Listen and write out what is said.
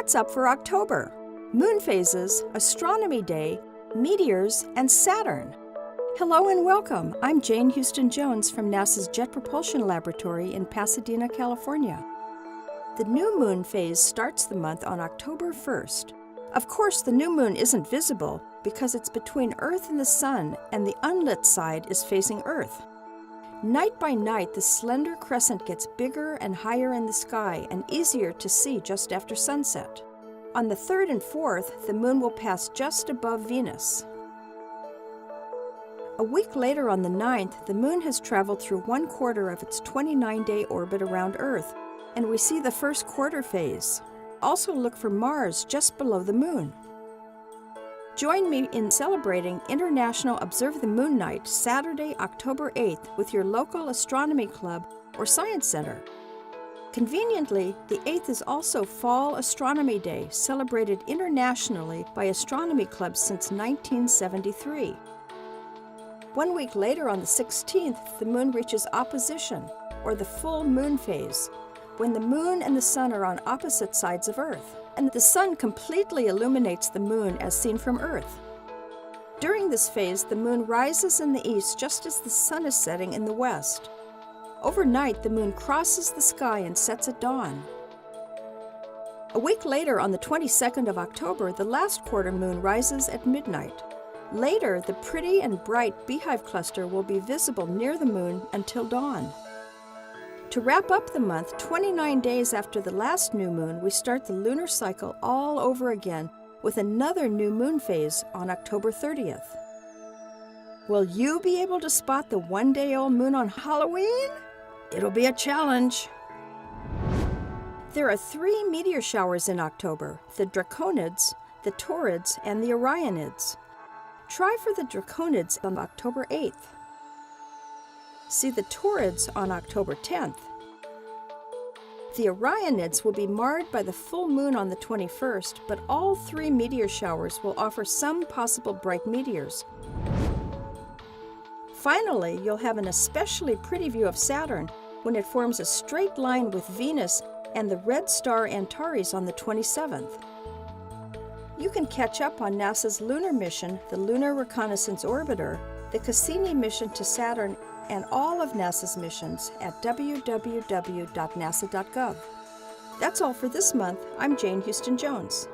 What's up for October? Moon phases, Astronomy Day, meteors, and Saturn. Hello and welcome. I'm Jane Houston Jones from NASA's Jet Propulsion Laboratory in Pasadena, California. The new moon phase starts the month on October 1st. Of course, the new moon isn't visible because it's between Earth and the Sun, and the unlit side is facing Earth. Night by night, the slender crescent gets bigger and higher in the sky and easier to see just after sunset. On the 3rd and 4th, the moon will pass just above Venus. A week later, on the 9th, the moon has traveled through 1/4 of its 29-day orbit around Earth, and we see the first quarter phase. Also look for Mars just below the moon. Join me in celebrating International Observe the Moon Night, Saturday, October 8th, with your local astronomy club or science center. Conveniently, the 8th is also Fall Astronomy Day, celebrated internationally by astronomy clubs since 1973. 1 week later, on the 16th, the moon reaches opposition, or the full moon phase, when the moon and the sun are on opposite sides of Earth, and the sun completely illuminates the moon as seen from Earth. During this phase, the moon rises in the east just as the sun is setting in the west. Overnight, the moon crosses the sky and sets at dawn. A week later, on the 22nd of October, the last quarter moon rises at midnight. Later, the pretty and bright beehive cluster will be visible near the moon until dawn. To wrap up the month, 29 days after the last new moon, we start the lunar cycle all over again with another new moon phase on October 30th. Will you be able to spot the one-day-old moon on Halloween? It'll be a challenge. There are 3 meteor showers in October: the Draconids, the Taurids, and the Orionids. Try for the Draconids on October 8th. See the Taurids on October 10th. The Orionids will be marred by the full moon on the 21st, but all 3 meteor showers will offer some possible bright meteors. Finally, you'll have an especially pretty view of Saturn when it forms a straight line with Venus and the red star Antares on the 27th. You can catch up on NASA's lunar mission, the Lunar Reconnaissance Orbiter, the Cassini mission to Saturn, and all of NASA's missions at www.nasa.gov. That's all for this month. I'm Jane Houston Jones.